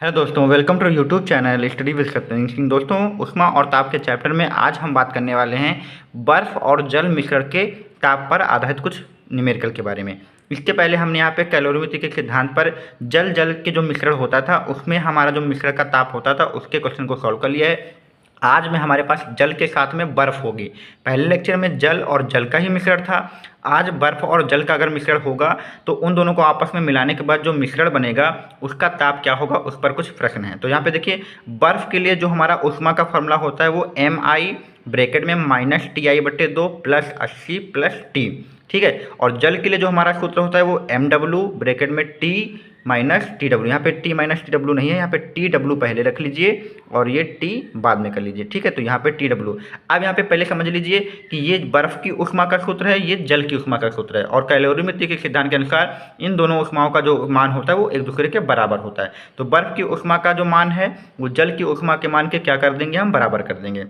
Hello दोस्तों, welcome to YouTube channel study with Satyendra Singh. दोस्तों, ऊष्मा और ताप के चैप्टर में आज हम बात करने वाले हैं बर्फ़ और जल मिश्रण के ताप पर आधारित कुछ न्यूमेरिकल के बारे में। इसके पहले हमने यहाँ पे कैलोरीमेट्री के सिद्धांत पर जल के जो मिश्रण होता था उसमें हमारा जो मिश्रण का ताप होता था उसके क्वेश्चन को सॉल्व कर लिया है। आज में हमारे पास जल के साथ में बर्फ़ होगी। पहले लेक्चर में जल और जल का ही मिश्रण था। आज बर्फ़ और जल का अगर मिश्रण होगा तो उन दोनों को आपस में मिलाने के बाद जो मिश्रण बनेगा उसका ताप क्या होगा, उस पर कुछ प्रश्न है। तो यहाँ पे देखिए, बर्फ़ के लिए जो हमारा ऊष्मा का फॉर्मूला होता है वो mi ब्रैकेट में -Ti/2 + 80 + T, ठीक है। और जल के लिए जो हमारा सूत्र होता है वो mw ब्रैकेट में T - Tw। यहाँ पे T - Tw नहीं है, यहाँ पे Tw पहले रख लीजिए और ये T बाद में कर लीजिए, ठीक है। तो यहाँ पे Tw। अब यहाँ पे पहले समझ लीजिए कि ये बर्फ़ की ऊष्मा का सूत्र है, ये जल की ऊष्मा का सूत्र है, और कैलोरीमेट्री के सिद्धांत के अनुसार इन दोनों ऊष्माओं का जो मान होता है वो एक दूसरे के बराबर होता है। तो बर्फ़ की ऊष्मा का जो मान है वो जल की ऊष्मा के मान के क्या कर देंगे, हम बराबर कर देंगे,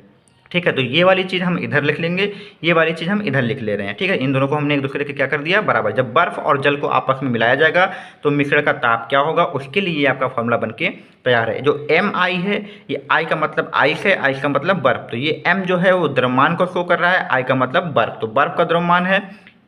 ठीक है। तो ये वाली चीज़ हम इधर लिख लेंगे, ये वाली चीज़ हम इधर लिख ले रहे हैं, ठीक है। इन दोनों को हमने एक दूसरे के क्या कर दिया, बराबर। जब बर्फ़ और जल को आपस में मिलाया जाएगा तो मिश्रण का ताप क्या होगा, उसके लिए ये आपका फॉर्मूला बन के तैयार है। जो mi है, ये I का मतलब आइस है, आइस का मतलब बर्फ़। तो ये m जो है वो द्रव्यमान को शो कर रहा है, I का मतलब बर्फ़। तो बर्फ़ का द्रव्यमान है।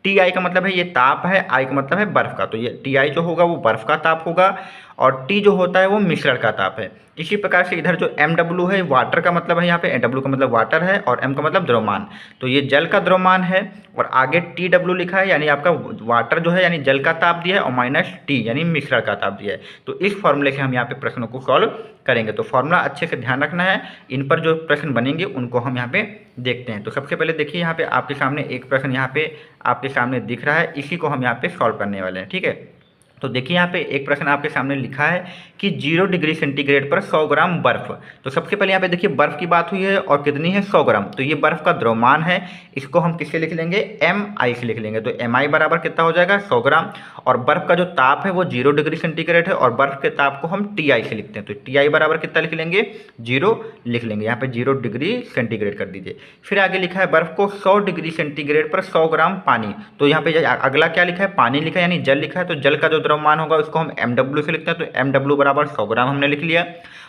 Ti का मतलब है ये ताप है, I का मतलब है बर्फ़ का। तो ये Ti जो होगा वो बर्फ़ का ताप होगा और T जो होता है वो मिश्रण का ताप है। इसी प्रकार से इधर जो mw है, वाटर का मतलब है, यहाँ पे w का मतलब वाटर है और m का मतलब द्रव्यमान। तो ये जल का द्रव्यमान है और आगे Tw लिखा है, यानी आपका वाटर जो है यानी जल का ताप दिया है, और -T यानी मिश्रण का ताप दिया है। तो इस फॉर्मूले से हम यहाँ पे प्रश्नों को सॉल्व करेंगे। तो फॉर्मूला अच्छे से ध्यान रखना है, इन पर जो प्रश्न बनेंगे उनको हम यहाँ पे देखते हैं। तो सबसे पहले देखिए, यहाँ पे आपके सामने एक प्रश्न यहाँ पे आपके सामने दिख रहा है, इसी को हम यहाँ पे सॉल्व करने वाले हैं, ठीक है। तो देखिए, यहाँ पे एक प्रश्न आपके सामने लिखा है कि 0 डिग्री सेंटीग्रेड पर 100 ग्राम बर्फ़। तो सबसे पहले यहाँ पे देखिए बर्फ़ की बात हुई है और कितनी है, 100 ग्राम। तो ये बर्फ़ का द्रव्यमान है, इसको हम किससे लिख लेंगे, mi से लिख लेंगे। तो mi बराबर कितना हो जाएगा, 100 ग्राम। और बर्फ़ का जो ताप है वो 0 डिग्री सेंटीग्रेड है और बर्फ़ के ताप को हम Ti से लिखते हैं। तो Ti बराबर कितना लिख लेंगे, 0 लिख लेंगे। यहाँ पे 0 डिग्री सेंटीग्रेड कर दीजिए। फिर आगे लिखा है बर्फ़ को 100 डिग्री सेंटीग्रेड पर 100 ग्राम पानी। तो यहाँ पे अगला क्या लिखा है, पानी लिखा है, यानी जल लिखा है। तो जल का जो द्रव्यमान होगा उसको हम mw से लिखते हैं। तो mw बराबर 100 ग्राम हमने लिख लिया।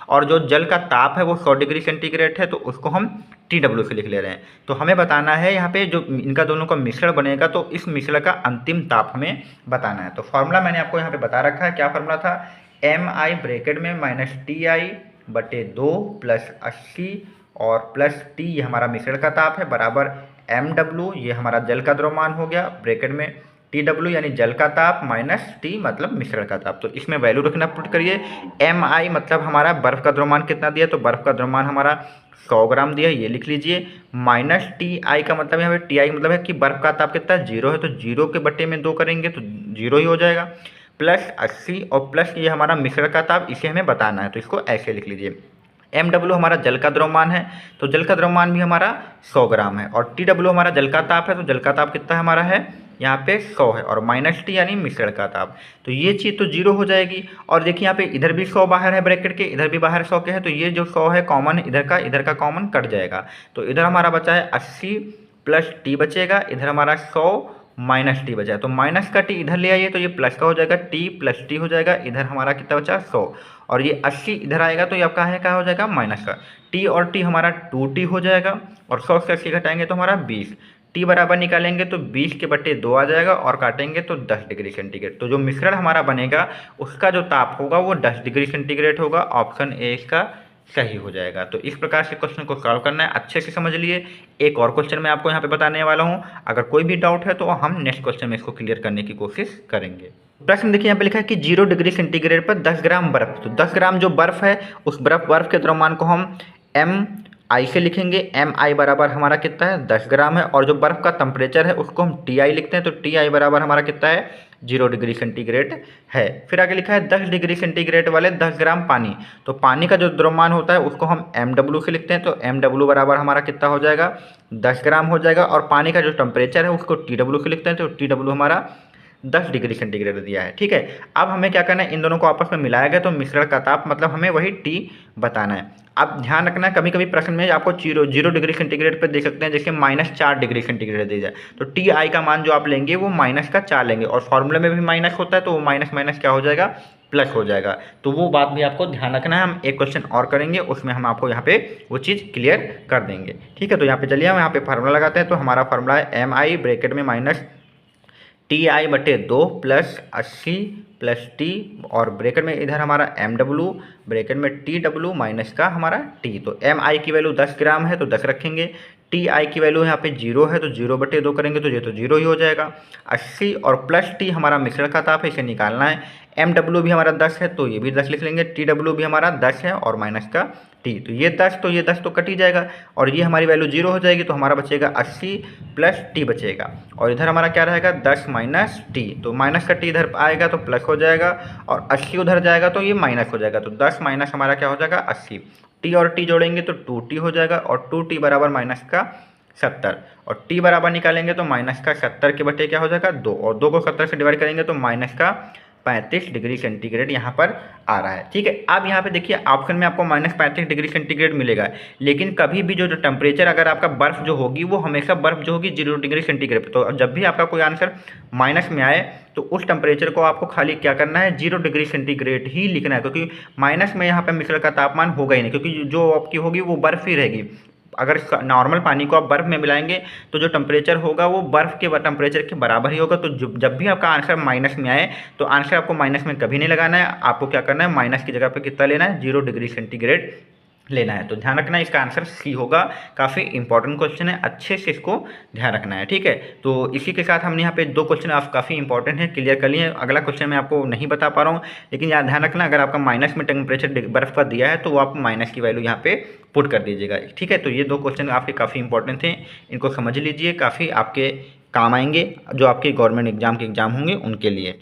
और जो जल का ताप है वो 100 डिग्री सेंटीग्रेड है, तो उसको हम Tw से लिख ले रहे हैं। तो हमें बताना है यहाँ पे जो इनका दोनों का मिश्रण बनेगा, तो इस मिश्रण का अंतिम ताप हमें बताना है। तो फॉर्मूला मैंने आपको यहाँ पे बता रखा है। क्या फॉर्मूला था, mi ब्रैकेट में -Ti/2 + 80 और +T, ये हमारा मिश्रण का ताप है, बराबर mw, ये हमारा जल का द्रव्यमान हो गया, ब्रैकेट में Tw यानी जल का ताप -T मतलब मिश्रण का ताप। तो इसमें वैल्यू रखना पुट करिए। mi मतलब हमारा बर्फ़ का द्रव्यमान कितना दिया, तो बर्फ़ का द्रव्यमान हमारा 100 ग्राम दिया, ये लिख लीजिए। -Ti का मतलब यहाँ पे Ti मतलब है कि बर्फ़ का ताप कितना, 0 है, तो 0 के बटे में 2 करेंगे तो 0 ही हो जाएगा, +80 और प्लस ये हमारा मिश्रण का ताप, इसे हमें बताना है। तो इसको ऐसे लिख लीजिए। mw हमारा जल का द्रव्यमान है, तो जल का द्रव्यमान भी हमारा 100 ग्राम है। और Tw हमारा जल का ताप है, तो जल का ताप कितना हमारा है, यहाँ पे 100 है, और -T यानी मिश्रण का ताप। तो ये चीज़ तो 0 हो जाएगी। और देखिए यहाँ पे इधर भी 100 बाहर है ब्रैकेट के, इधर भी बाहर 100 के है, तो ये जो 100 है कॉमन, इधर का कॉमन कट जाएगा। तो इधर हमारा बचा है 80 + T बचेगा, इधर हमारा 100 -T बचा है। तो माइनस का T इधर ले आइए, तो ये प्लस का हो जाएगा, T + T हो जाएगा। इधर हमारा कितना बचा, 100, और ये 80 इधर आएगा, तो ये आपका है क्या हो जाएगा, माइनस का। T और T हमारा 2T हो जाएगा, और 100 से 80 घटाएंगे तो हमारा 20। T बराबर निकालेंगे तो 20 के बटे 2 आ जाएगा, और काटेंगे तो 10 डिग्री सेंटीग्रेड। तो जो मिश्रण हमारा बनेगा उसका जो ताप होगा वो 10 डिग्री सेंटीग्रेड होगा। ऑप्शन ए इसका सही हो जाएगा। तो इस प्रकार से क्वेश्चन को सॉल्व करना है, अच्छे से समझ लिए। एक और क्वेश्चन मैं आपको यहाँ पे बताने वाला हूँ, अगर कोई भी डाउट है तो हम नेक्स्ट क्वेश्चन में इसको क्लियर करने की कोशिश करेंगे। प्रश्न देखिए, यहाँ पे लिखा है कि 0 डिग्री सेंटीग्रेड पर 10 ग्राम बर्फ। तो 10 ग्राम जो बर्फ है उस बर्फ के द्रव्यमान को हम mi से लिखेंगे। mi बराबर हमारा कितना है, 10 ग्राम है, और जो बर्फ़ का टेम्परेचर है उसको हम Ti लिखते हैं। तो Ti बराबर हमारा कितना है, 0 डिग्री सेंटीग्रेड है। फिर आगे लिखा है 10 डिग्री सेंटीग्रेड वाले 10 ग्राम पानी। तो पानी का जो द्रव्यमान होता है उसको हम mw से लिखते हैं। तो mw बराबर हमारा कितना हो जाएगा, 10 ग्राम हो जाएगा, और पानी का जो टेम्परेचर है उसको Tw से लिखते हैं। तो Tw हमारा 10 डिग्री सेंटीग्रेड दिया है, ठीक है। अब हमें क्या करना है, इन दोनों को आपस में मिलाया गया तो मिश्रण का ताप मतलब हमें वही T बताना है। अब ध्यान रखना, कभी कभी प्रश्न में आपको 0 डिग्री सेंटीग्रेड पर दे सकते हैं, जैसे -4 डिग्री सेंटीग्रेड दे जाए, तो Ti का मान जो आप लेंगे वो -4 लेंगे, और फॉर्मूले में भी माइनस होता है, तो वो माइनस क्या हो जाएगा, प्लस हो जाएगा। तो वो बात भी आपको ध्यान रखना है। हम एक क्वेश्चन और करेंगे, उसमें हम आपको यहाँ पे वो चीज़ क्लियर कर देंगे। ठीक है, तो यहाँ पे चलिए हम यहाँ पे फार्मूला लगाते हैं। तो हमारा फार्मूला है एम आई ब्रैकेट में माइनस टी आई बटे 2 प्लस 80 प्लस टी, और ब्रैकेट में इधर हमारा एम डब्लू, ब्रैकेट में टी डब्लू माइनस का हमारा टी। तो एम आई की वैल्यू 10 ग्राम है तो 10 रखेंगे। टी आई की वैल्यू यहाँ पे 0 है तो 0 बटे 2 करेंगे तो ये तो 0 ही हो जाएगा। 80 और प्लस टी हमारा मिश्रण का ताप है, इसे निकालना है। एम डब्लू भी हमारा 10 है तो ये भी 10 लिख लेंगे। टी डब्लू भी हमारा 10 है और माइनस का टी, तो ये 10 तो कट ही जाएगा और ये हमारी वैल्यू 0 हो जाएगी। तो हमारा बचेगा 80 प्लस टी बचेगा, और इधर हमारा क्या रहेगा 10 माइनस टी। तो माइनस का टी इधर आएगा तो प्लस हो जाएगा, और 80 उधर जाएगा तो ये माइनस हो जाएगा। तो 10 माइनस हमारा क्या हो जाएगा 80। टी और टी जोड़ेंगे तो 2t हो जाएगा, और 2t बराबर माइनस का 70, और t बराबर निकालेंगे तो माइनस का 70 के बटे क्या हो जाएगा 2, और 2 को 70 से डिवाइड करेंगे तो माइनस का 35 डिग्री सेंटीग्रेड यहाँ पर आ रहा है। ठीक है, अब यहाँ पे देखिए ऑप्शन में आपको माइनस 35 डिग्री सेंटीग्रेड मिलेगा, लेकिन कभी भी जो टेम्परेचर अगर आपका बर्फ़ जो होगी वो हमेशा बर्फ़ जो होगी 0 डिग्री सेंटीग्रेड पे। तो जब भी आपका कोई आंसर माइनस में आए तो उस टेम्परेचर को आपको खाली क्या करना है 0 डिग्री सेंटीग्रेड ही लिखना है, क्योंकि माइनस में यहाँ पर मिश्रण का तापमान होगा ही नहीं, क्योंकि जो आपकी होगी वो बर्फ़ ही रहेगी। अगर नॉर्मल पानी को आप बर्फ़ में मिलाएंगे तो जो टेम्परेचर होगा वो बर्फ़ के टेम्परेचर के बराबर ही होगा। तो जब भी आपका आंसर माइनस में आए तो आंसर आपको माइनस में कभी नहीं लगाना है, आपको क्या करना है माइनस की जगह पे कितना लेना है 0 डिग्री सेंटीग्रेड लेना है। तो ध्यान रखना है, इसका आंसर सी होगा। काफ़ी इंपॉर्टेंट क्वेश्चन है, अच्छे से इसको ध्यान रखना है। ठीक है, तो इसी के साथ हमने यहाँ पे 2 क्वेश्चन आप काफ़ी इंपॉर्टेंट है क्लियर कर लिए। अगला क्वेश्चन मैं आपको नहीं बता पा रहा हूँ, लेकिन यार ध्यान रखना अगर आपका माइनस में टेम्परेचर बर्फ़ का दिया है तो वो आप माइनस की वैल्यू यहाँ पे पुट कर दीजिएगा। ठीक है, तो ये 2 क्वेश्चन आपके काफ़ी इंपॉर्टेंट थे, इनको समझ लीजिए, काफ़ी आपके काम आएंगे जो आपके गवर्नमेंट एग्जाम के एग्जाम होंगे उनके लिए।